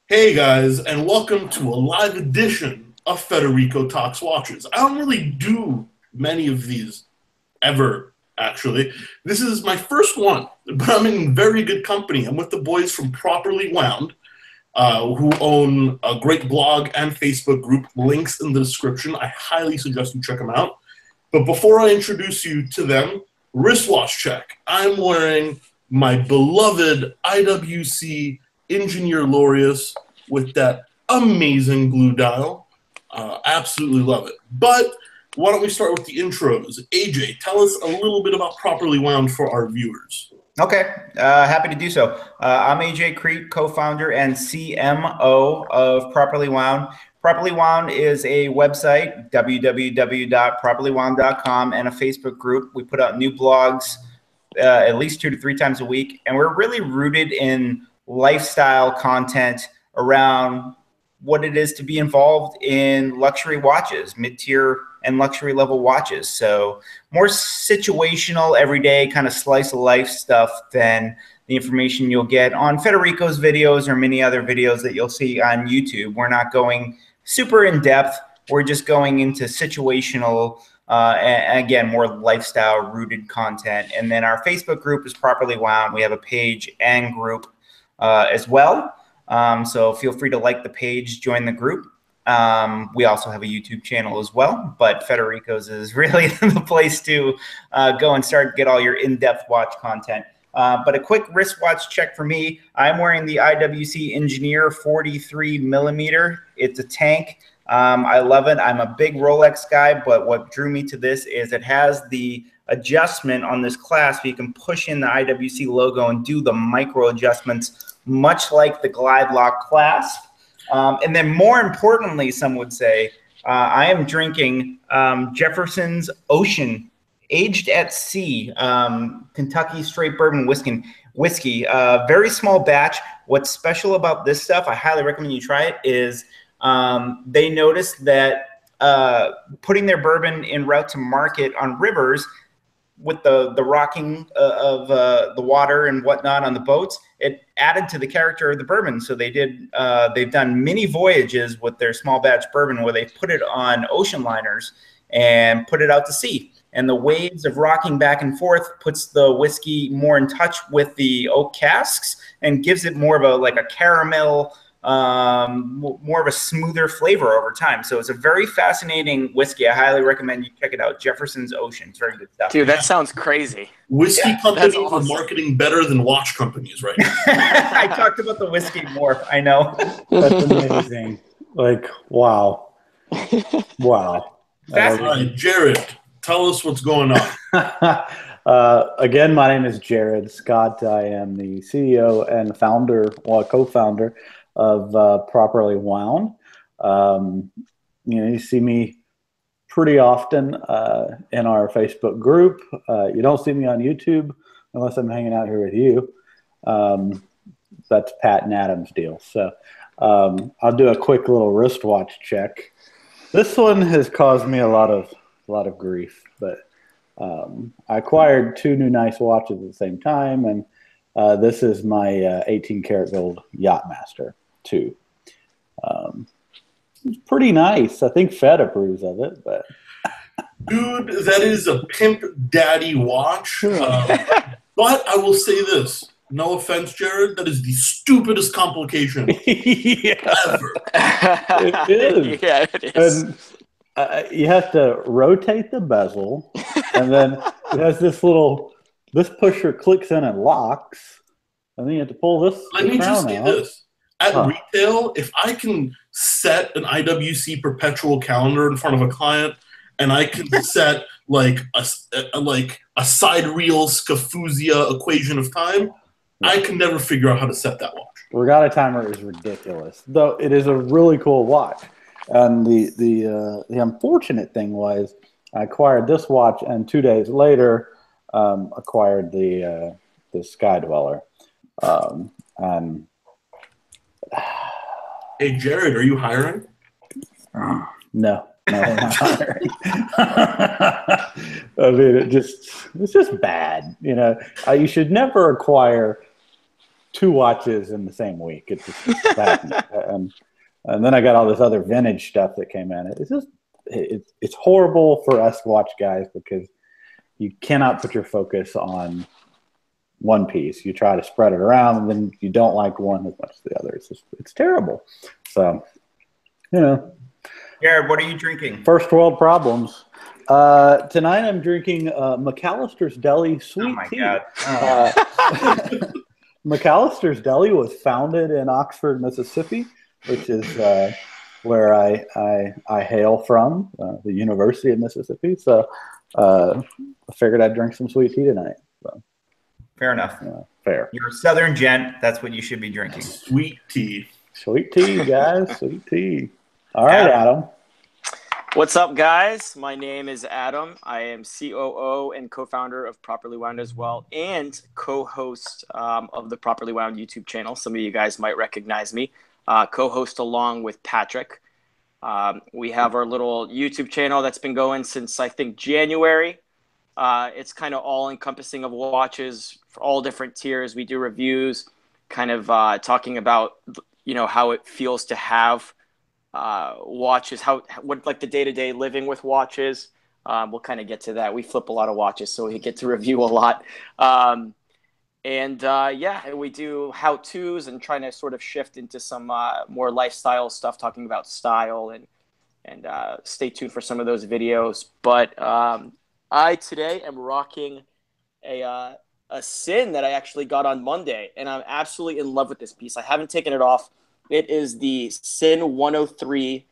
Hey guys, and welcome to a live edition of Federico Talks Watches. I don't really do many of these ever, actually. This is my first one, but I'm in very good company. I'm with the boys from Properly Wound, who own a great blog and Facebook group. Links in the description. I highly suggest you check them out. But before I introduce you to them, wristwatch check. I'm wearing my beloved IWC Engineer Laureus with that amazing blue dial. Absolutely love it. But why don't we start with the intros? AJ, tell us a little bit about Properly Wound for our viewers. Okay, happy to do so. I'm AJ Crete, co-founder and CMO of Properly Wound. Properly Wound is a website, www.properlywound.com, and a Facebook group. We put out new blogs at least 2 to 3 times a week, and we're really rooted in lifestyle content around what it is to be involved in luxury watches, mid-tier and luxury level watches. So more situational, everyday kind of slice of life stuff than the information you'll get on Federico's videos or many other videos that you'll see on YouTube. We're not going super in depth. We're just going into situational, and again, more lifestyle rooted content. And then our Facebook group is Properly Wound. We have a page and group as well. So feel free to like the page, join the group. We also have a YouTube channel as well, but Federico's is really the place to go and get all your in-depth watch content. But a quick wristwatch check for me. I'm wearing the IWC Engineer 43 millimeter. It's a tank. I love it. I'm a big Rolex guy, but what drew me to this is it has the adjustment on this clasp. You can push in the IWC logo and do the micro adjustments, much like the Glide Lock clasp. And then more importantly, some would say, I am drinking Jefferson's Ocean, aged at sea, Kentucky straight bourbon whiskey. Very small batch. What's special about this stuff, I highly recommend you try it, is they noticed that putting their bourbon en route to market on rivers with the rocking of the water and whatnot on the boats, it added to the character of the bourbon. So they've done many voyages with their small batch bourbon where they put it on ocean liners and put it out to sea. And the waves of rocking back and forth puts the whiskey more in touch with the oak casks and gives it more of a caramel, more of a smoother flavor over time. So it's a very fascinating whiskey. I highly recommend you check it out. Jefferson's Ocean. It's very good stuff. Dude, that sounds crazy. Whiskey companies are marketing better than watch companies right now. I talked about the whiskey more. I know. That's amazing. Wow. Wow. All right, Jared, tell us what's going on. Again, my name is Jared Scott. I am the CEO and co-founder of Properly Wound. You see me pretty often in our Facebook group. You don't see me on YouTube unless I'm hanging out here with you. That's Pat and Adam's deal. So I'll do a quick little wristwatch check. This one has caused me a lot of grief, but I acquired 2 new nice watches at the same time, and this is my 18 karat gold Yachtmaster 2. It's pretty nice. I think Fed approves of it, but dude, that is a pimp daddy watch. But I will say this. No offense, Jared. That is the stupidest complication ever. It is. Yeah, it is. And you have to rotate the bezel, and then it has this pusher clicks in and locks, and then you have to pull this. Let me just say this. At retail, if I can set an IWC perpetual calendar in front of a client, and I can set a sidereal Scaffuzia equation of time, I can never figure out how to set that watch. Regatta timer is ridiculous, though it is a really cool watch. And the unfortunate thing was I acquired this watch, and 2 days later acquired the Sky Dweller. And hey, Jared, are you hiring? No, we're not hiring. I mean, it's just bad. You should never acquire 2 watches in the same week. It's just bad. And then I got all this other vintage stuff that came in. It's just it's horrible for us watch guys because you cannot put your focus on one piece. You try to spread it around, and then you don't like one as much as the other. It's terrible. So, Jared, what are you drinking? First world problems. Tonight I'm drinking McAllister's Deli Sweet Tea. Oh my God. McAllister's Deli was founded in Oxford, Mississippi, which is where I hail from, the University of Mississippi. So I figured I'd drink some sweet tea tonight. So, fair enough. Fair. You're a Southern gent. That's what you should be drinking. Sweet tea. Sweet tea, guys. Sweet tea. All right, Adam. What's up, guys? My name is Adam. I am COO and co-founder of Properly Wound as well, and co-host of the Properly Wound YouTube channel. Some of you guys might recognize me. Co-host along with Patrick. We have our little YouTube channel that's been going since, I think, January. It's kind of all-encompassing of watches for all different tiers. We do reviews, kind of talking about, how it feels to have watches, what like the day-to-day living with watches. We'll kind of get to that. We flip a lot of watches, so we get to review a lot. And we do how-tos and trying to sort of shift into some more lifestyle stuff, talking about style, and stay tuned for some of those videos. But I today am rocking a Sin that I actually got on Monday, and I'm absolutely in love with this piece. I haven't taken it off. It is the Sin 103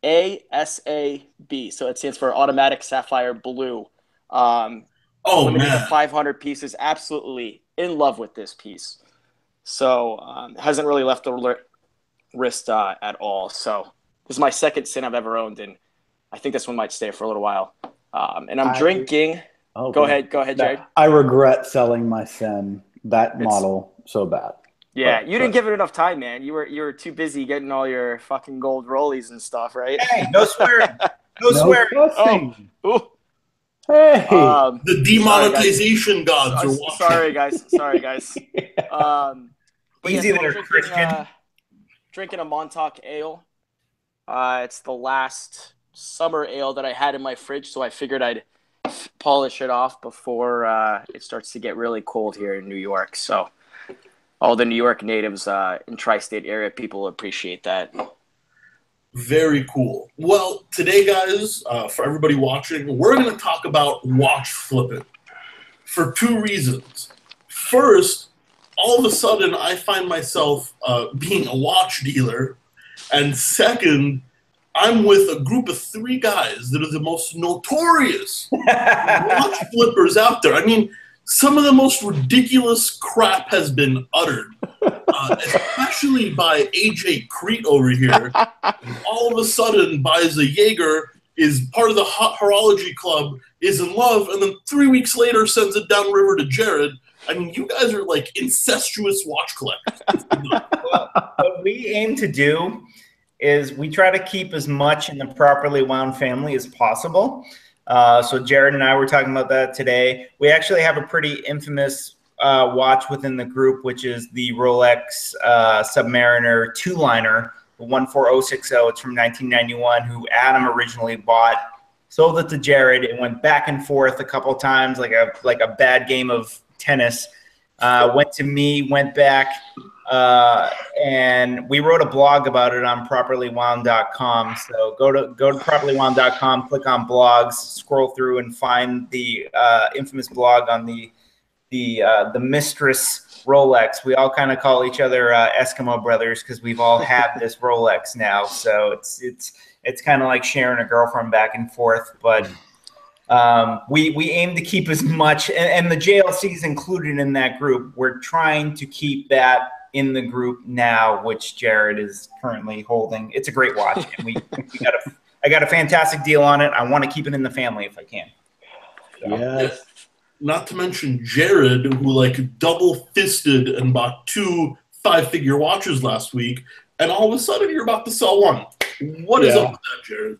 ASAB. So it stands for Automatic Sapphire Blue. Limited to 500 pieces. Absolutely in love with this piece. So hasn't really left the wrist at all. So this is my second Sin I've ever owned, and I think this one might stay for a little while. And I'm drinking. Oh, go ahead, Jared. I regret selling my Sin, model, so bad. Yeah, you didn't give it enough time, man. You were too busy getting all your fucking gold rollies and stuff, right? Hey, no swearing. No swearing. Oh. Hey. The demonetization gods are watching. Sorry, guys. Easy there, Christian. Drinking a Montauk ale. It's the last summer ale that I had in my fridge, so I figured I'd polish it off before it starts to get really cold here in New York. So all the New York natives in tri-state area, people appreciate that. Very cool. Well, today, guys, for everybody watching, we're going to talk about watch flipping for 2 reasons. First, all of a sudden, I find myself being a watch dealer. And second, I'm with a group of 3 guys that are the most notorious watch flippers out there. I mean, some of the most ridiculous crap has been uttered, especially by AJ Crete over here. All of a sudden, buys a Jaeger, is part of the Horology Club, is in love, and then 3 weeks later sends it downriver to Jared. I mean, you guys are like incestuous watch collectors. What we aim to do is we try to keep as much in the Properly Wound family as possible. So Jared and I were talking about that today. We actually have a pretty infamous watch within the group, which is the Rolex Submariner 2-liner, the 14060. It's from 1991, who Adam originally bought, sold it to Jared. It went back and forth a couple of times, like a bad game of tennis. Went to me, went back, and we wrote a blog about it on properlywound.com. So go to properlywound.com, click on blogs, scroll through, and find the infamous blog on the Mistress Rolex. We all kind of call each other Eskimo brothers because we've all had this Rolex now. So it's kind of like sharing a girlfriend back and forth, but. We aim to keep as much, and the JLC is included in that group. We're trying to keep that in the group now, which Jared is currently holding. It's a great watch, and I got a fantastic deal on it. I want to keep it in the family if I can. So. Yes. Not to mention Jared, who like double-fisted and bought 2 5-figure watches last week, and all of a sudden you're about to sell one. What is up with that, Jared?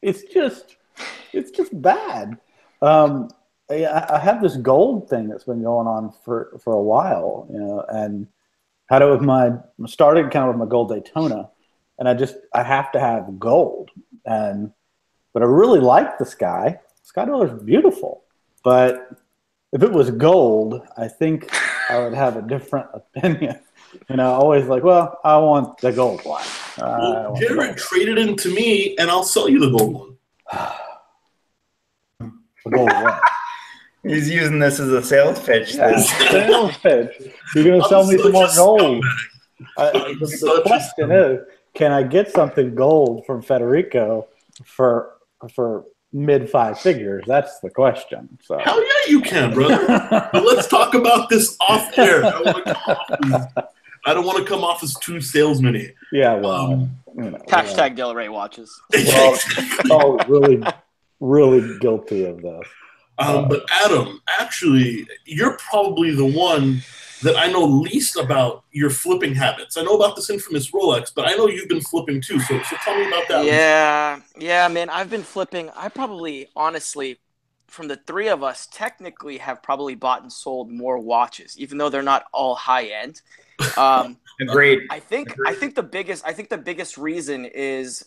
It's just bad. I have this gold thing that's been going on for a while, and had it with started kind of with my gold Daytona, and I have to have gold, but I really like the Sky. Sky Dweller is beautiful, but if it was gold, I think I would have a different opinion. Always like, well, I want the gold one. Well, Jared traded in to me, and I'll sell you the gold one. The gold one. He's using this as a sales pitch. Yeah, sales pitch. You're going to sell me some more gold. The question is, can I get something gold from Federico for mid 5 figures? That's the question. So. Hell yeah, you can, brother. But let's talk about this off air. I don't want to come off as too salesman-y. Yeah, well, hashtag Del Rey watches. Well, really, really guilty of this. But Adam, actually, you're probably the one that I know least about your flipping habits. I know about this infamous Rolex, but I know you've been flipping too. So tell me about that. Yeah, man. I've been flipping. I probably, honestly, from the three of us, technically have probably bought and sold more watches, even though they're not all high end. Agreed. I think the biggest reason is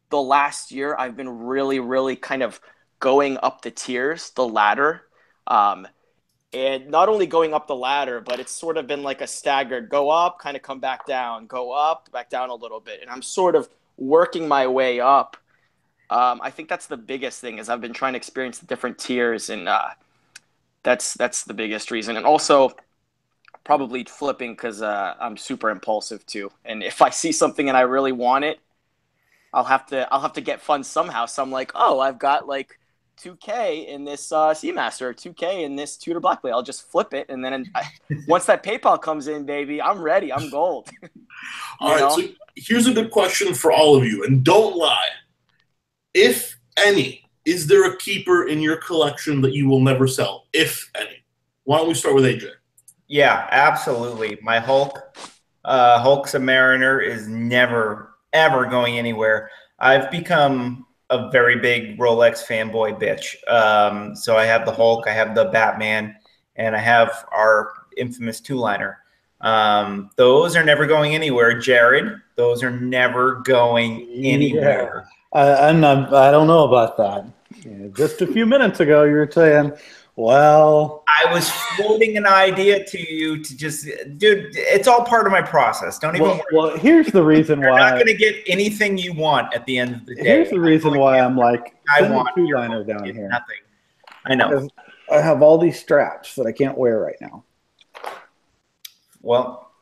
the last year I've been really, really kind of going up the tiers, the ladder. And not only going up the ladder, but it's sort of been like a staggered go up, kind of come back down, go up, back down a little bit. And I'm sort of working my way up. I think that's the biggest thing is I've been trying to experience the different tiers. And that's the biggest reason. And also probably flipping because I'm super impulsive too. And if I see something and I really want it, I'll have to get funds somehow. So I'm like, oh, I've got like $2K in this Seamaster, or $2K in this Tudor Black Blade. I'll just flip it, and then once that PayPal comes in, baby, I'm ready. I'm gold. All right, so here's a good question for all of you, and don't lie. If any, is there a keeper in your collection that you will never sell, if any? Why don't we start with AJ? Yeah, absolutely. My Hulk Submariner is never, ever going anywhere. I've become a very big Rolex fanboy bitch. So I have the Hulk, I have the Batman, and I have our infamous two-liner. Those are never going anywhere. Jared, those are never going anywhere. Yeah. I don't know about that. Just a few minutes ago, you were saying, well, I was floating an idea to you to just, dude, it's all part of my process. Don't even worry. Well, here's the reason why. You're not going to get anything you want at the end of the day. Here's the reason why I'm like, I want a two-liner down here. Nothing. I know. I have all these straps that I can't wear right now. Well,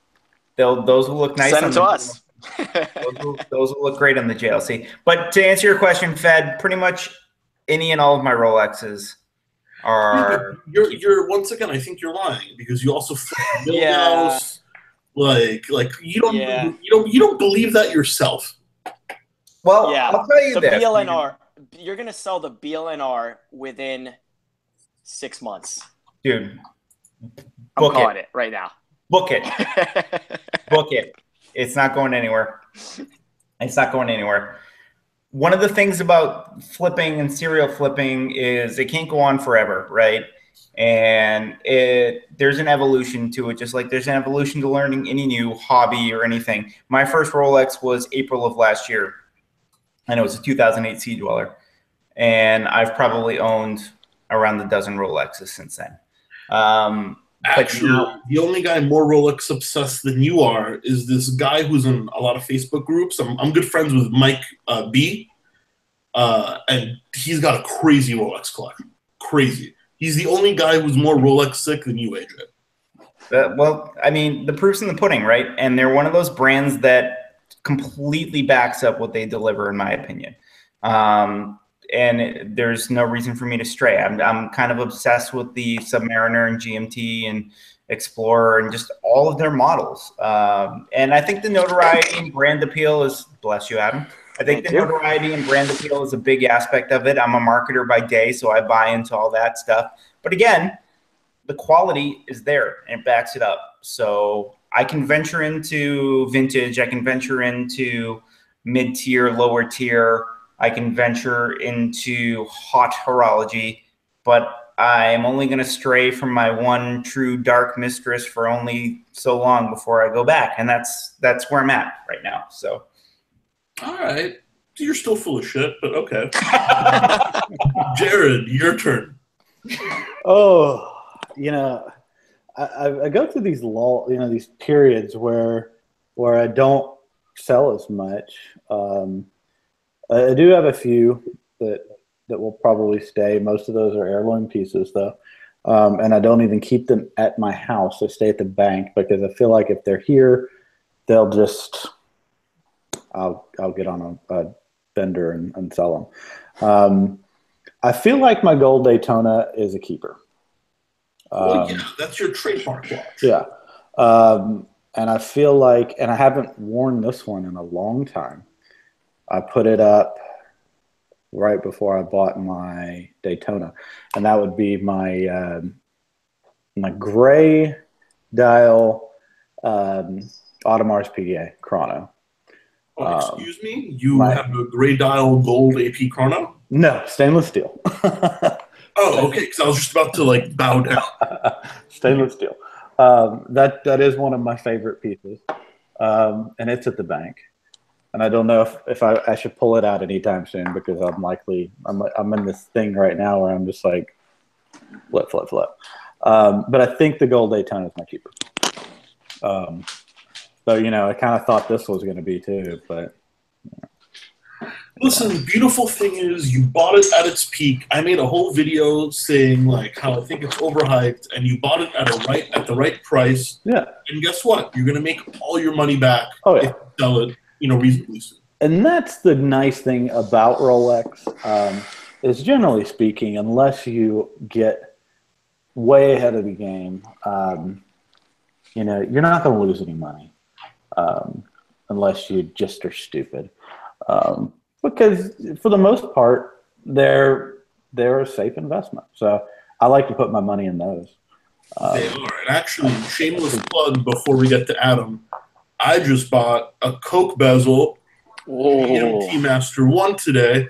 those will look nice. Send them to us. those will look great on the JLC. But to answer your question, Fed, pretty much any and all of my Rolexes are. You're once again. I think you're lying because you also Milgauss. Like you don't believe that yourself. Well, yeah. I'll tell you the this. BLNR. You're gonna sell the BLNR within 6 months, dude. I'm calling it right now. Book it. Book it. It's not going anywhere. It's not going anywhere. One of the things about flipping and serial flipping is it can't go on forever, right? And there's an evolution to it, just like there's an evolution to learning any new hobby or anything. My first Rolex was April of last year, and it was a 2008 Sea Dweller. And I've probably owned around a dozen Rolexes since then. Actually, the only guy more Rolex obsessed than you are is this guy who's in a lot of Facebook groups. I'm good friends with Mike B, and he's got a crazy Rolex collection. Crazy. He's the only guy who's more Rolex sick than you, AJ. Well, I mean, the proof's in the pudding, right? And they're one of those brands that completely backs up what they deliver, in my opinion. And there's no reason for me to stray. I'm kind of obsessed with the Submariner and GMT and Explorer and just all of their models. And I think the notoriety and brand appeal is, bless you, Adam. I think the notoriety and brand appeal is a big aspect of it. I'm a marketer by day, so I buy into all that stuff. But again, the quality is there and it backs it up. So I can venture into vintage. I can venture into mid-tier, lower tier. I can venture into hot horology, but I'm only going to stray from my one true dark mistress for only so long before I go back. And that's where I'm at right now. So. All right. You're still full of shit, but okay. Jared, your turn. Oh, I go through these these periods where I don't sell as much. I do have a few that will probably stay. Most of those are heirloom pieces, though, and I don't even keep them at my house. They stay at the bank because I feel like if they're here, they'll just I'll get on a vendor and sell them. I feel like my gold Daytona is a keeper. Well, yeah, that's your trademark watch. Yeah. And I feel like, and I haven't worn this one in a long time. I put it up right before I bought my Daytona, and that would be my my gray dial Audemars Piguet chrono. Oh, excuse me? You have a gray dial gold AP chrono? No, stainless steel. Oh, okay, because I was just about to bow down. Stainless steel. That is one of my favorite pieces, and it's at the bank. And I don't know if I should pull it out anytime soon because I'm in this thing right now where I'm just like flip. But I think the gold Daytona is my keeper. So I kind of thought this was going to be too, but. Listen, the beautiful thing is you bought it at its peak. I made a whole video saying how I think it's overhyped, and you bought it at the right price. Yeah. And guess what? You're gonna make all your money back if you sell it, reasonably soon. And that's the nice thing about Rolex, is generally speaking, unless you get way ahead of the game, you're not going to lose any money, unless you just are stupid. Because for the most part, they're a safe investment. So I like to put my money in those. They are. And actually, shameless plug before we get to Adam, I just bought a Coke bezel EMT Master 1 today.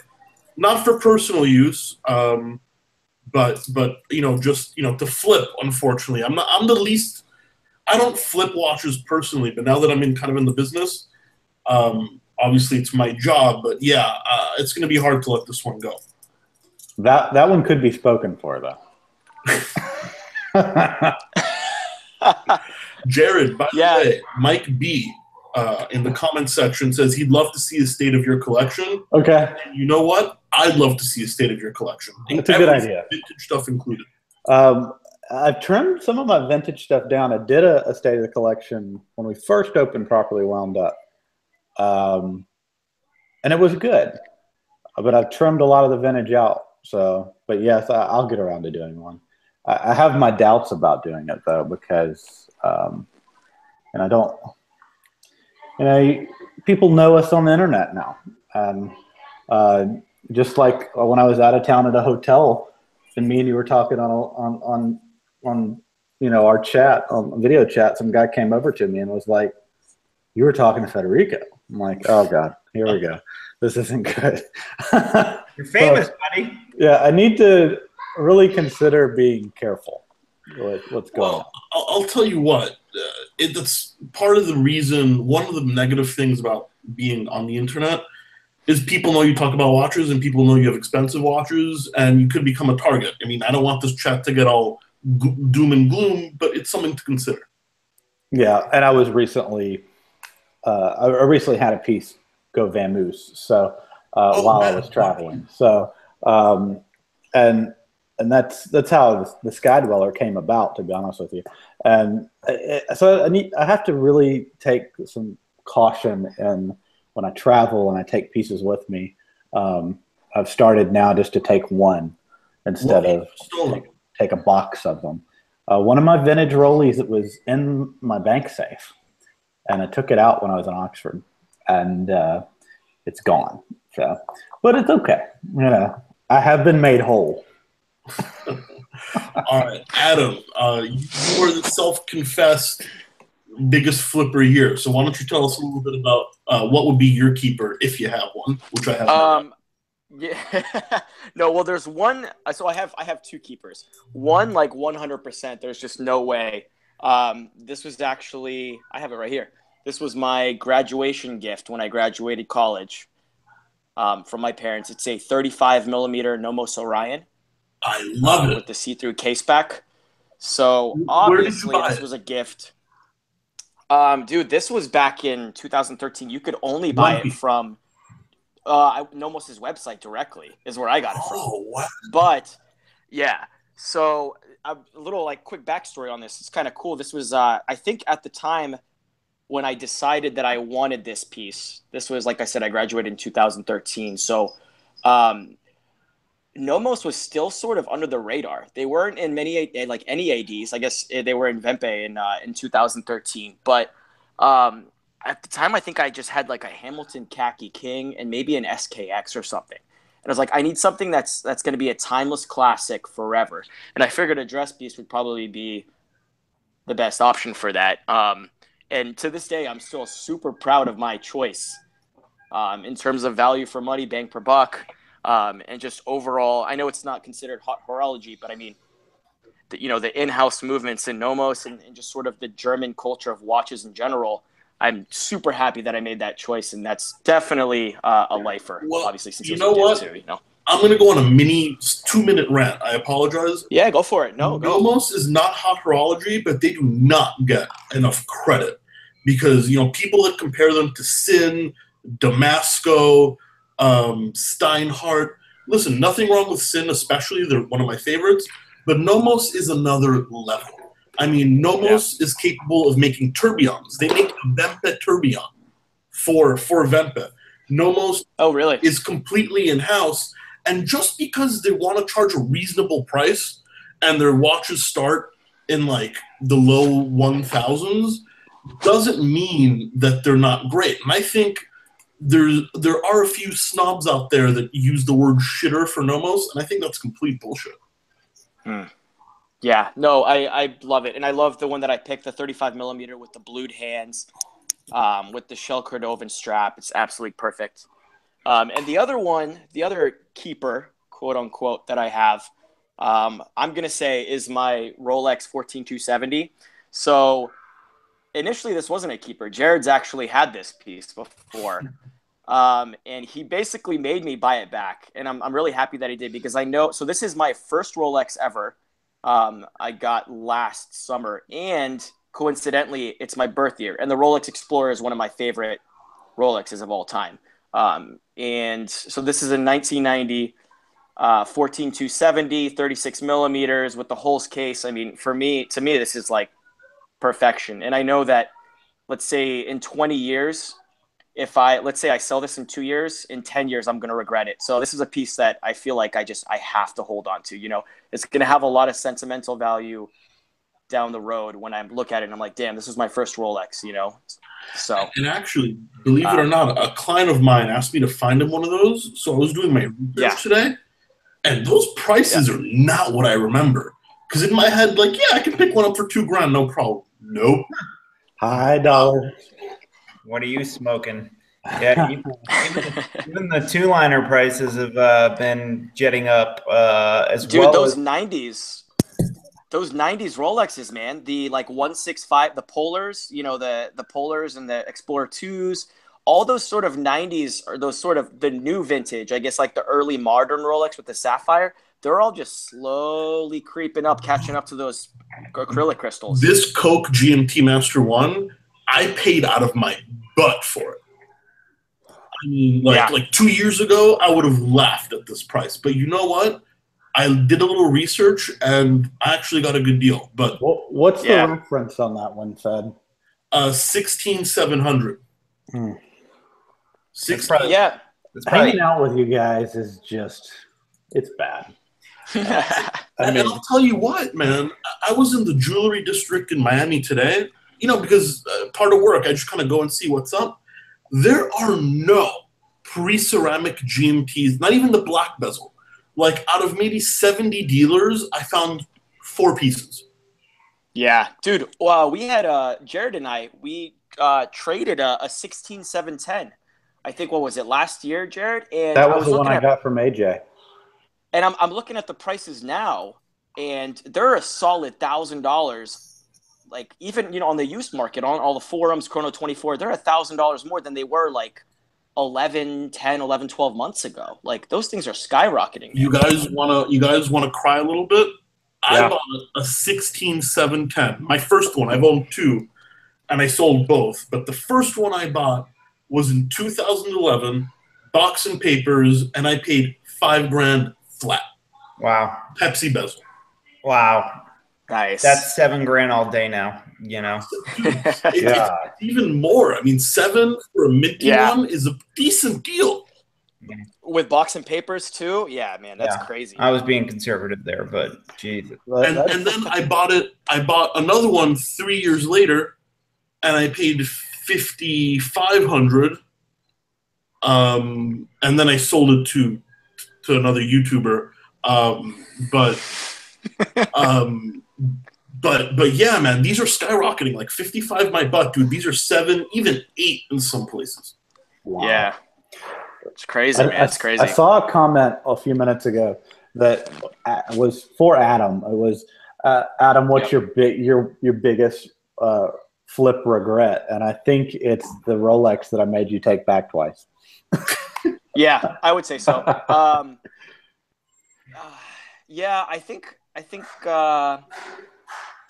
Not for personal use, but just to flip, unfortunately. I'm the least I don't flip watches personally, but now that I'm kind of in the business, obviously it's my job, but yeah, it's going to be hard to let this one go. That one could be spoken for, though. Jared, by the way, Mike B in the comment section says he'd love to see a state of your collection. Okay. And you know what? I'd love to see a state of your collection. That's a good idea. Vintage stuff included. I've trimmed some of my vintage stuff down. I did a state of the collection when we first opened Properly Wound Up. And it was good. But I've trimmed a lot of the vintage out. So, but yes, I'll get around to doing one. I have my doubts about doing it, though, because, and I don't, people know us on the internet now. And just like when I was out of town at a hotel, and me and you were talking on our chat, on video chat, some guy came over to me and was like, "You were talking to Federico." I'm like, "Oh God, here we go. This isn't good." You're famous, buddy. Yeah, I need to really consider being careful with what's going on. I'll tell you what. That's part of the reason. One of the negative things about being on the internet is people know you talk about watches and people know you have expensive watches, and you could become a target. I mean, I don't want this chat to get all doom and gloom, but it's something to consider. Yeah, and I was recently, I recently had a piece go vamoose, so while I was traveling. So, and that's how the Sky Dweller came about, to be honest with you. And so I have to really take some caution in when I travel and I take pieces with me. I've started now just to take one instead of take a box of them. One of my vintage Rollies, it was in my bank safe, and I took it out when I was in Oxford, and it's gone. So, but it's okay. I have been made whole. All right, Adam, you are the self-confessed biggest flipper here. So why don't you tell us a little bit about what would be your keeper if you have one, which I have. Yeah. No, well, there's one. So I have two keepers. One, like 100%. There's just no way. This was actually, I have it right here. This was my graduation gift when I graduated college. From my parents. It's a 35 millimeter Nomos Orion. I love it. With the see-through case back. So Where did you obviously buy this it? was a gift. Dude, this was back in 2013. You could only buy it from Nomos's website directly is where I got it from. Oh, wow. But yeah, so a little like quick backstory on this. It's kind of cool. This was I think at the time when I decided that I wanted this piece. This was, like I said, I graduated in 2013. So Nomos was still sort of under the radar. They weren't in many like any ADs. I guess they were in Vempe in 2013. But at the time, I think I just had like a Hamilton Khaki King and maybe an SKX or something. And I was like, I need something that's going to be a timeless classic forever. And I figured a dress piece would probably be the best option for that. And to this day, I'm still super proud of my choice in terms of value for money, bang per buck. And just overall, I know it's not considered hot horology, but I mean, the in-house movements in Nomos and just sort of the German culture of watches in general, I'm super happy that I made that choice. And that's definitely a lifer, obviously, since you know what? Too, I'm going to go on a mini 2-minute rant. I apologize. Yeah, go for it. No, Nomos is not hot horology, but they do not get enough credit because, people that compare them to Sin, Damasco, Steinhardt. Listen, nothing wrong with Sin, especially. They're one of my favorites. But Nomos is another level. I mean, Nomos is capable of making tourbillons. They make a Vempe tourbillon for Vempe. Nomos is completely in-house. And just because they want to charge a reasonable price and their watches start in like the low 1,000s doesn't mean that they're not great. And I think there are a few snobs out there that use the word shitter for Nomos, and I think that's complete bullshit. Yeah, no, I love it. And I love the one that I picked, the 35 millimeter with the blued hands, with the shell Cordovan strap. It's absolutely perfect. And the other keeper, quote unquote, that I have, I'm going to say is my Rolex 14270. So initially this wasn't a keeper. Jared's actually had this piece before. And he basically made me buy it back. And I'm really happy that he did because I know, so this is my first Rolex ever. I got last summer and coincidentally it's my birth year and the Rolex Explorer is one of my favorite Rolexes of all time. And so this is a 1990 14270, 36 millimeters with the Hulse case. I mean, to me, this is like perfection. And I know that, let's say in 20 years, let's say I sell this in 2 years, in 10 years, I'm going to regret it. So this is a piece that I feel like I have to hold on to, it's going to have a lot of sentimental value down the road when I look at it and I'm like, damn, this is my first Rolex, So, and actually, believe it or not, a client of mine asked me to find him one of those. So I was doing my research today, and those prices are not what I remember. Because in my head, like, I can pick one up for $2,000, no problem. Nope. High dollar. What are you smoking? Yeah, even the two-liner prices have been jetting up as dude, well. Those 90s Rolexes, man, the like 165, the Polars, the Polars and the Explorer 2s, all those sort of 90s or those sort of the new vintage, I guess like the early modern Rolex with the sapphire, they're all just slowly creeping up, catching up to those acrylic crystals. This Coke GMT Master 1, I paid out of my butt for it. I mean, like 2 years ago, I would have laughed at this price. But you know what? I did a little research, and I actually got a good deal. But what's the reference on that one, Fed? 16700. Hanging out with you guys is just, it's bad. And I'll tell you what, man. I was in the jewelry district in Miami today, because part of work, I just kind of go and see what's up. There are no pre-ceramic GMTs, not even the black bezel. Like, out of maybe 70 dealers, I found 4 pieces. Yeah, dude. Well, we had Jared and I. We traded a 16710 I think, what was it, last year, Jared? And That I was the one I got from AJ. And I'm looking at the prices now, and they're a solid $1,000. Like, even, on the used market, on all the forums, Chrono 24, they're $1,000 more than they were like 11, 10, 11, 12 months ago. Like, those things are skyrocketing. You guys wanna cry a little bit? Yeah. I bought a 16710. My first one. I've owned two, and I sold both. But the first one I bought was in 2011, box and papers, and I paid $5,000 flat. Wow. Pepsi bezel. Wow. Nice. That's $7,000 all day now, It's even more. I mean, 7 for a minty one is a decent deal. With box and papers too? Yeah, man, that's crazy. I was being conservative there, but Jesus. And then I bought another one 3 years later, and I paid $5,500. And then I sold it to another YouTuber. But yeah, man, these are skyrocketing. Like 55 my butt, dude. These are 7, even 8 in some places. Wow. Yeah. It's crazy, man. It's crazy. I saw a comment a few minutes ago that was for Adam. It was, Adam, what's your biggest flip regret? And I think it's the Rolex that I made you take back twice. Yeah, I would say so. Yeah, I think the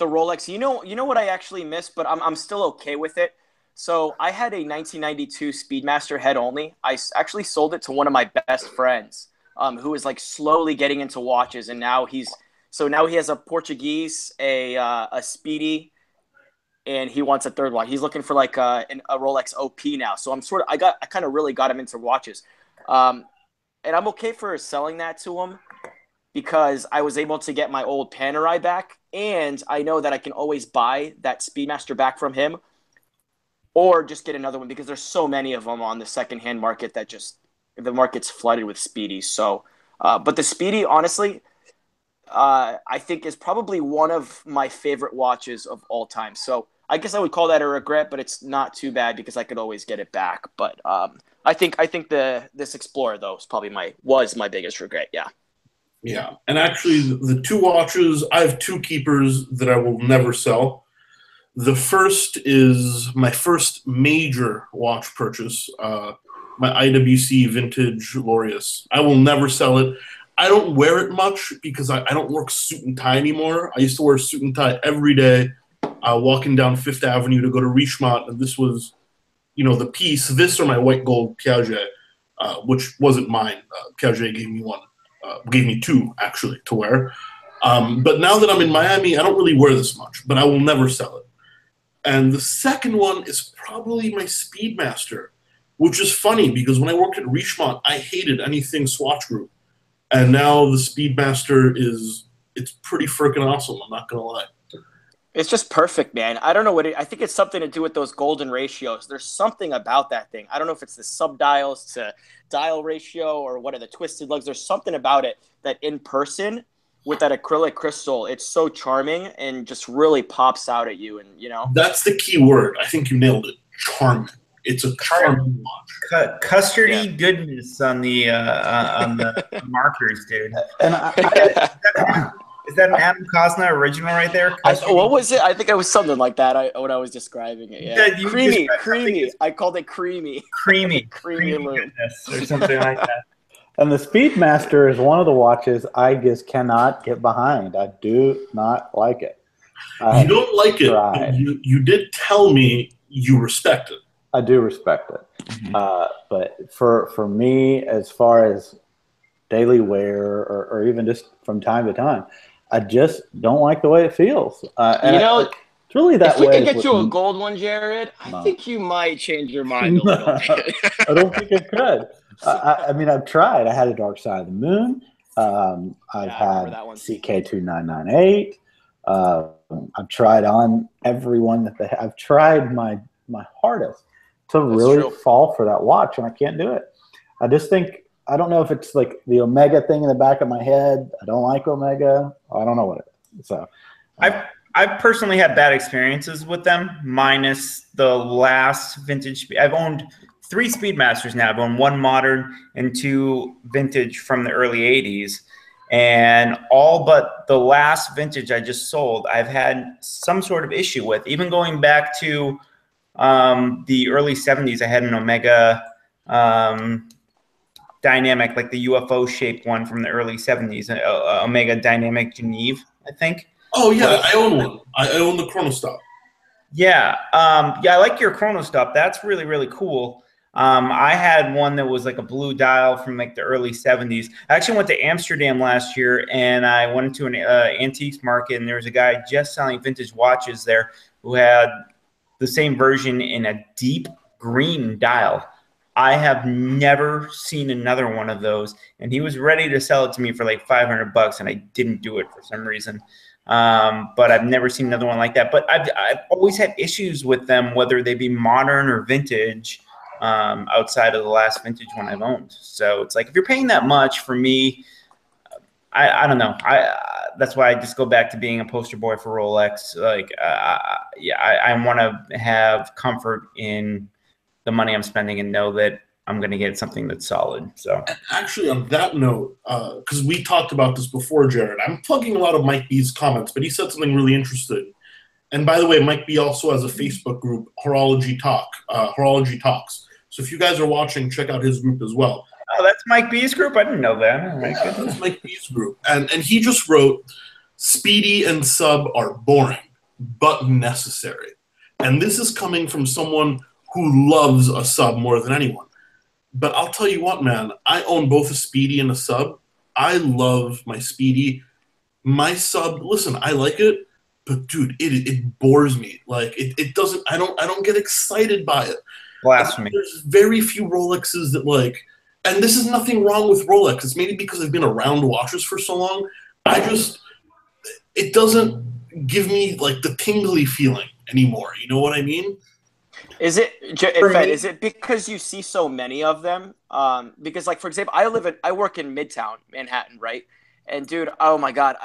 Rolex. You know what I actually miss, but I'm still okay with it. So I had a 1992 Speedmaster head only. I actually sold it to one of my best friends, who is like slowly getting into watches, and now he has a Portuguese, a Speedy, and he wants a third one. He's looking for like a Rolex OP now. So I kind of really got him into watches, and I'm okay for selling that to him because I was able to get my old Panerai back, and I know that I can always buy that Speedmaster back from him. Or just get another one because there's so many of them on the secondhand market that the market's flooded with Speedies. So, but the Speedy, honestly, I think is probably one of my favorite watches of all time. So I guess I would call that a regret, but it's not too bad because I could always get it back. But I think this Explorer though was my biggest regret. Yeah. Yeah, and actually, the two watches, I have two keepers that I will never sell. The first is my first major watch purchase, my IWC Vintage Laureus. I will never sell it. I don't wear it much because I don't work suit and tie anymore. I used to wear suit and tie every day, walking down Fifth Avenue to go to Richemont, and this was, the piece. This or my white gold Piaget, which wasn't mine. Piaget gave me one. Gave me two, actually, to wear. But now that I'm in Miami, I don't really wear this much, but I will never sell it. And the second one is probably my Speedmaster, which is funny because when I worked at Richemont, I hated anything Swatch Group. And now the Speedmaster it's pretty freaking awesome, I'm not going to lie. It's just perfect, man. I don't know I think it's something to do with those golden ratios. There's something about that thing. I don't know if it's the subdials to dial ratio or what are the twisted lugs. There's something about it that in person with that acrylic crystal, it's so charming and just really pops out at you. And, That's the key word. I think you nailed it. Charming. It's a charming watch. Custardy goodness on the markers, dude. And is that an Adam Cosna original right there? What was it? I think it was something like that when I was describing it. Yeah. Creamy. I called it creamy. Creamy goodness or something like that. And the Speedmaster is one of the watches I just cannot get behind. I do not like it. You don't like it, but you did tell me you respect it. I do respect it. Mm-hmm. But for me, as far as daily wear or even just from time to time, I just don't like the way it feels. It's really that way. If we can get you a gold one, Jared, I think you might change your mind a little bit. I don't think I could. I mean, I've tried. I had a Dark Side of the Moon. I've had CK2998. I've tried on everyone that they have. I've tried my hardest to really fall for that watch, and I can't do it. I just think, I don't know if it's like the Omega thing in the back of my head. I don't like Omega. I don't know what it is. So I've personally had bad experiences with them, minus the last vintage. I've owned 3 Speedmasters now. I've owned 1 modern and 2 vintage from the early 80s. And all but the last vintage I just sold, I've had some sort of issue with. Even going back to the early 70s, I had an Omega Dynamic, like the UFO shaped one from the early 70s, Omega Dynamic Geneve, I think. Oh yeah, I own one. I own the Chronostop. Yeah, yeah, I like your Chronostop. That's really, really cool. I had one that was like a blue dial from like the early 70s. I actually went to Amsterdam last year, and I went to an antiques market, and there was a guy just selling vintage watches there who had the same version in a deep green dial. I have never seen another one of those, and he was ready to sell it to me for like $500, and I didn't do it for some reason. But I've never seen another one like that. But I've always had issues with them, whether they be modern or vintage, outside of the last vintage one I've owned. So it's like, if you're paying that much for me, I don't know. That's why I just go back to being a poster boy for Rolex. Like, yeah, I want to have comfort in the money I'm spending and know that I'm going to get something that's solid. So actually, on that note, because we talked about this before, Jared, I'm plugging a lot of Mike B's comments, but he said something really interesting. And by the way, Mike B also has a Facebook group, Horology Talks. So if you guys are watching, check out his group as well. Oh, that's Mike B's group? I didn't know that. Yeah, that's Mike B's group. And he just wrote, Speedy and Sub are boring, but necessary. And this is coming from someone who loves a Sub more than anyone. But I'll tell you what, man, I own both a Speedy and a Sub. I love my Speedy. My Sub, listen, I like it, but dude, it bores me. Like it doesn't, I don't get excited by it. Blasphemy. There's very few Rolexes that like, and this is nothing wrong with Rolex. It's maybe because I've been around watches for so long. It doesn't give me like the tingly feeling anymore. You know what I mean? Is it because you see so many of them? Because, like, for example, I work in Midtown Manhattan, right? And dude, oh my God,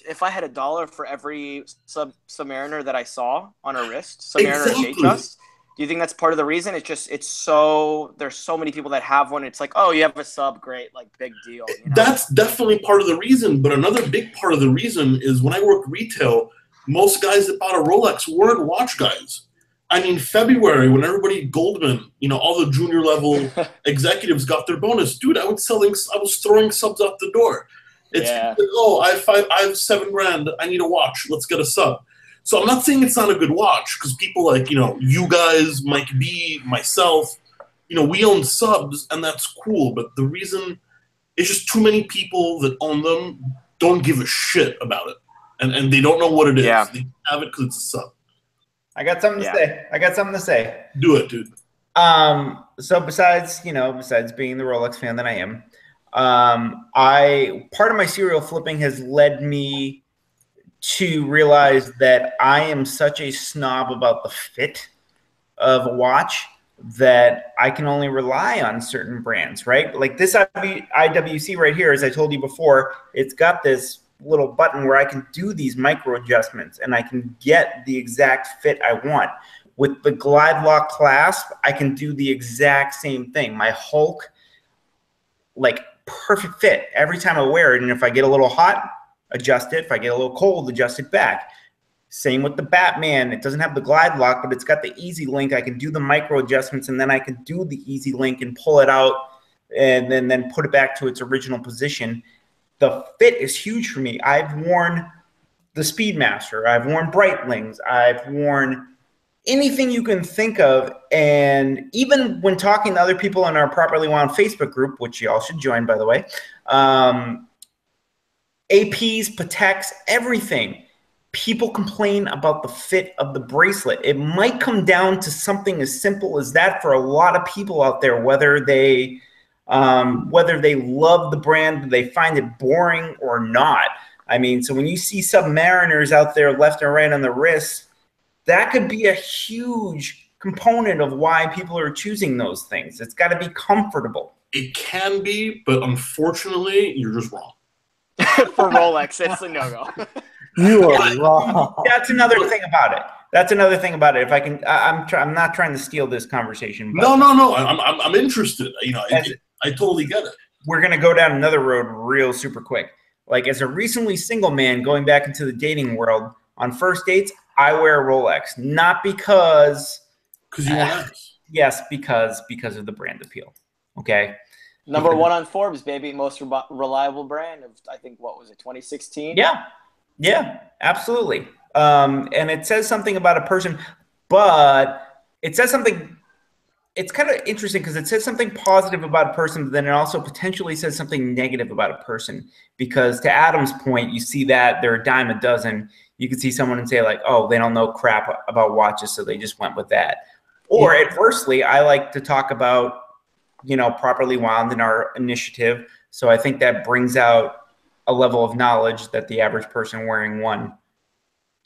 if I had $1 for every Submariner that I saw on a wrist, Submariner Exactly. Datejust, do you think that's part of the reason? There's so many people that have one. It's like, oh, you have a Sub, great, like big deal. You know? That's definitely part of the reason. But another big part of the reason is when I worked retail, most guys that bought a Rolex weren't watch guys. I mean, February, when everybody, Goldman, you know, all the junior level executives got their bonus, dude, I was throwing Subs out the door. It's like, oh, I have $7,000. I need a watch. Let's get a Sub. So I'm not saying it's not a good watch, because people like, you know, you guys, Mike B, myself, you know, we own Subs, and that's cool. But the reason is just too many people that own them don't give a shit about it. And they don't know what it is. Yeah. They have it because it's a Sub. I got something to say. Do it, dude. So besides being the Rolex fan that I am, part of my serial flipping has led me to realize that I am such a snob about the fit of a watch that I can only rely on certain brands, right? Like this IWC right here, as I told you before, it's got this little button where I can do these micro adjustments and I can get the exact fit I want. With the Glide Lock clasp, I can do the exact same thing. My Hulk, like perfect fit every time I wear it. And if I get a little hot, adjust it. If I get a little cold, adjust it back. Same with the Batman. It doesn't have the Glide Lock, but it's got the Easy Link. I can do the micro adjustments, and then I can do the Easy Link and pull it out and then put it back to its original position. The fit is huge for me. I've worn the Speedmaster. I've worn Breitlings. I've worn anything you can think of. And even when talking to other people in our Properly Wound Facebook group, which you all should join, by the way, APs, Pateks, everything. People complain about the fit of the bracelet. It might come down to something as simple as that for a lot of people out there, whether they love the brand, they find it boring or not. I mean, so when you see Submariners out there left and right on the wrist, that could be a huge component of why people are choosing those things. It's got to be comfortable. It can be, but unfortunately, you're just wrong. For Rolex, it's a no-go. You are wrong. That's another thing about it. That's another thing about it. If I can, I'm not trying to steal this conversation. But No. I'm interested. You know, I totally get it. We're gonna go down another road real super quick. Like as a recently single man going back into the dating world, on first dates, I wear a Rolex, not because you want us. Yes, because of the brand appeal. Okay. Number one on Forbes, baby, most reliable brand of, I think, what was it, 2016? Yeah, absolutely. And it says something about a person, but it says something. It's kind of interesting because it says something positive about a person, but then it also potentially says something negative about a person. Because to Adam's point, you see that they're a dime a dozen. You could see someone and say like, oh, they don't know crap about watches, so they just went with that. Or adversely, I like to talk about, Properly Wound in our initiative. So I think that brings out a level of knowledge that the average person wearing one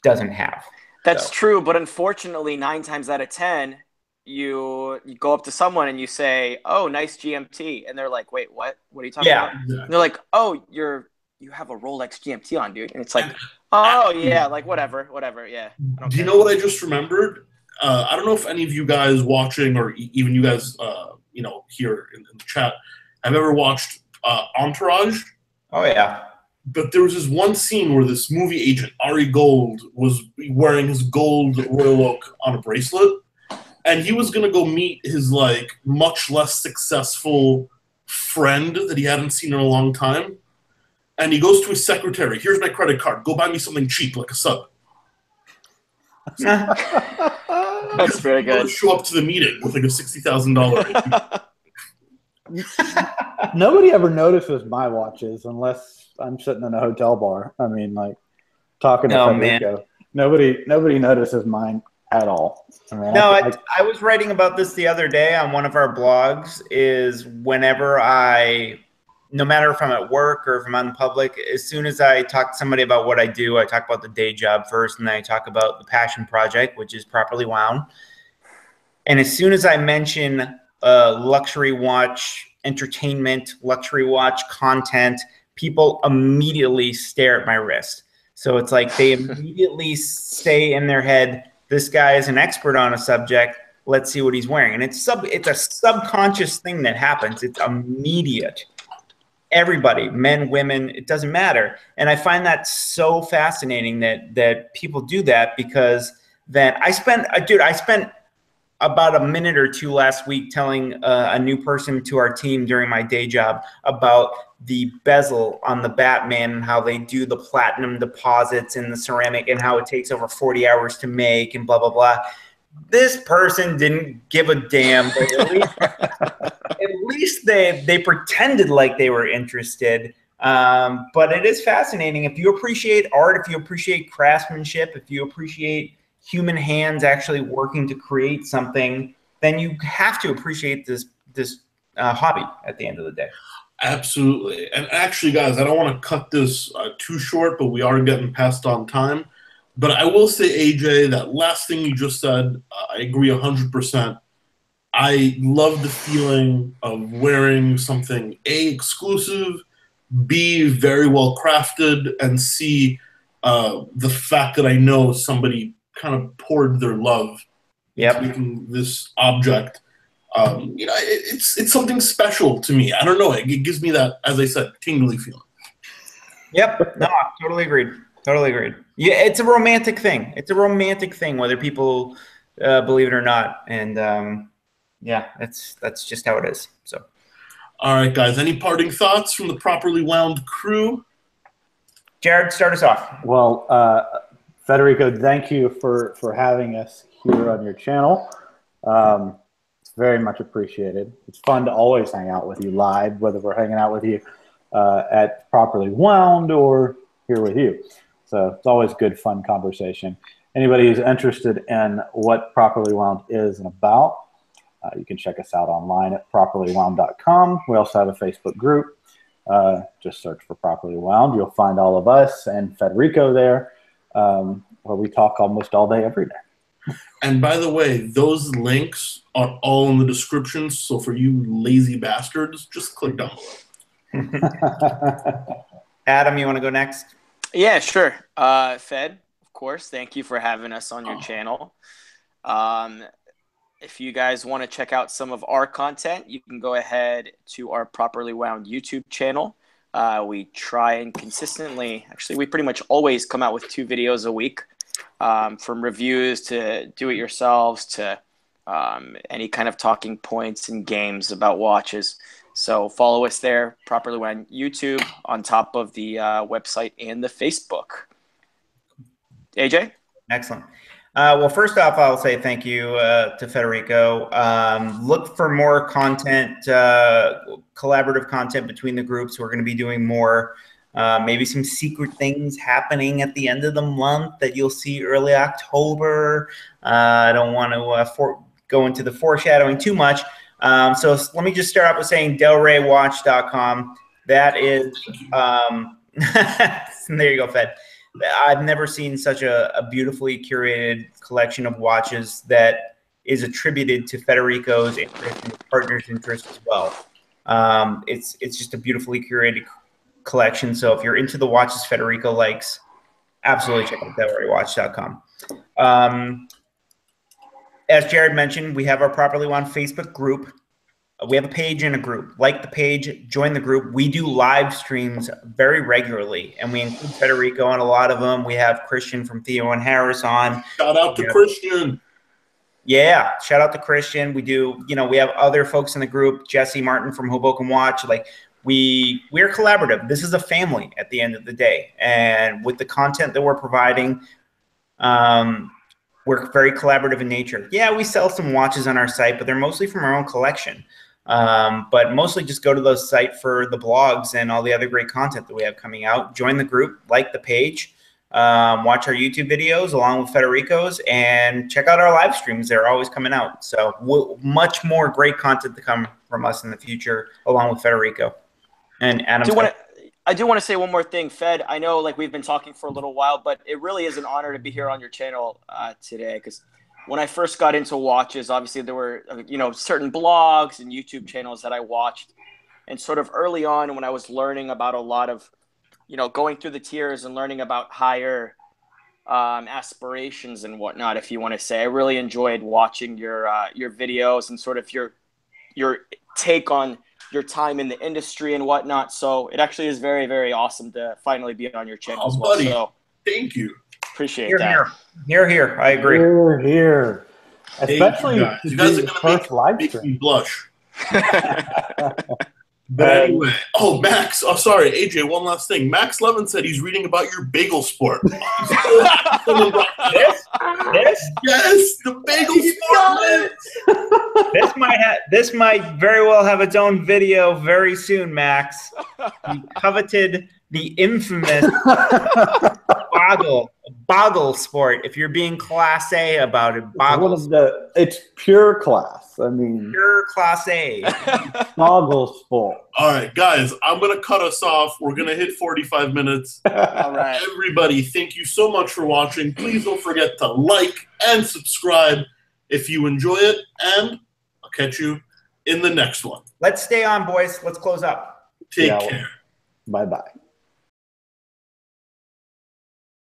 doesn't have. That's true, but unfortunately, 9 times out of 10, you go up to someone and you say, "Oh, nice GMT," and they're like, "Wait, what? What are you talking about?" Exactly. And they're like, "Oh, you have a Rolex GMT on, dude," and it's like, "Oh yeah, like whatever, yeah." Do you know what I just remembered? I don't know if any of you guys watching, or even you guys, here in the chat, have ever watched Entourage. Oh yeah. But there was this one scene where this movie agent, Ari Gold, was wearing his gold Royal Oak on a bracelet. And he was going to go meet his, much less successful friend that he hadn't seen in a long time. And he goes to his secretary, "Here's my credit card. Go buy me something cheap, like a sub." That's very good. Show up to the meeting with, a $60,000. Nobody ever notices my watches unless I'm sitting in a hotel bar. I mean, talking to Federico. Nobody notices mine at all. I mean, I was writing about this the other day on one of our blogs. Is whenever no matter if I'm at work or if I'm out in public, as soon as I talk to somebody about what I do, I talk about the day job first, and then I talk about the passion project, which is Properly Wound. And as soon as I mention luxury watch entertainment, luxury watch content, people immediately stare at my wrist. So it's like they immediately say in their head, this guy is an expert on a subject. Let's see what he's wearing. And it's a subconscious thing that happens. It's immediate. Everybody, men, women, it doesn't matter. And I find that so fascinating that people do that, because then I spent about a minute or two last week telling a new person to our team during my day job about the bezel on the Batman and how they do the platinum deposits in the ceramic and how it takes over 40 hours to make and blah, blah, blah. This person didn't give a damn. At least they pretended like they were interested. But it is fascinating. If you appreciate art, if you appreciate craftsmanship, if you appreciate human hands actually working to create something, then you have to appreciate this hobby at the end of the day. Absolutely. And actually, guys, I don't want to cut this too short, but we are getting past on time. But I will say, AJ, that last thing you just said, I agree 100%. I love the feeling of wearing something, A, exclusive, B, very well crafted, and C, the fact that I know somebody kind of poured their love into making this object. It's something special to me. I don't know. It gives me that, as I said, tingly feeling. Yep. No, totally agreed. Yeah, it's a romantic thing. Whether people believe it or not. And that's just how it is. So, all right, guys. Any parting thoughts from the Properly Wound crew? Jared, start us off. Well, Federico, thank you for having us here on your channel. It's very much appreciated. It's fun to always hang out with you live, whether we're hanging out with you at Properly Wound or here with you. So it's always good, fun conversation. Anybody who's interested in what Properly Wound is and about, you can check us out online at properlywound.com. We also have a Facebook group. Just search for Properly Wound. You'll find all of us and Federico there, where we talk almost all day, every day. And by the way, those links are all in the description. So for you lazy bastards, just click down below. Adam, you want to go next? Yeah, sure. Fed, of course. Thank you for having us on your channel. If you guys want to check out some of our content, you can go ahead to our Properly Wound YouTube channel. We try and consistently, actually, we pretty much always come out with 2 videos a week, from reviews to do-it-yourselves to any kind of talking points and games about watches. So follow us there, Properly Wound YouTube, on top of the website and the Facebook. AJ? Excellent. Well, first off, I'll say thank you to Federico. Look for more content, collaborative content between the groups. We're going to be doing more, maybe some secret things happening at the end of the month that you'll see early October. I don't want to go into the foreshadowing too much. So let me just start off with saying delraywatch.com. That is, there you go, Fed. I've never seen such a beautifully curated collection of watches that is attributed to Federico's interest and partner's interest as well. It's just a beautifully curated collection. So if you're into the watches Federico likes, absolutely check out delraywatch.com. As Jared mentioned, we have our Properly Wound Facebook group. We have a page and a group. Like the page, join the group. We do live streams very regularly, and we include Federico on a lot of them. We have Christian from Theo and Harris on. Shout out to Christian. Yeah, shout out to Christian. We do, we have other folks in the group, Jesse Martin from Hoboken Watch. Like we're collaborative. This is a family at the end of the day. And with the content that we're providing, we're very collaborative in nature. Yeah, we sell some watches on our site, but they're mostly from our own collection. But mostly just go to the site for the blogs and all the other great content that we have coming out. Join the group, like the page, watch our YouTube videos along with Federico's, and check out our live streams. They're always coming out. So much more great content to come from us in the future along with Federico. And Adam. I do want to say one more thing, Fed. I know we've been talking for a little while, but it really is an honor to be here on your channel today, because when I first got into watches, obviously there were, certain blogs and YouTube channels that I watched. And sort of early on when I was learning about a lot of, going through the tiers and learning about higher aspirations and whatnot, if you want to say, I really enjoyed watching your videos and sort of your take on your time in the industry and whatnot. So it actually is very, very awesome to finally be on your channel as well. Buddy, so thank you. Appreciate that. Here. I agree. Here. Especially you guys are going to make me blush. But anyway, Max. Oh, sorry, AJ. One last thing. Max Levin said he's reading about your bagel sport. This? Yes, the bagel sport. This might very well have its own video very soon, Max. You coveted the infamous boggle sport. If you're being class A about it, it's pure class. I mean, pure class A. boggle sport. All right, guys, I'm going to cut us off. We're going to hit 45 minutes. All right. Everybody, thank you so much for watching. Please don't forget to like and subscribe if you enjoy it, and I'll catch you in the next one. Let's stay on, boys. Let's close up. Take care. Bye-bye.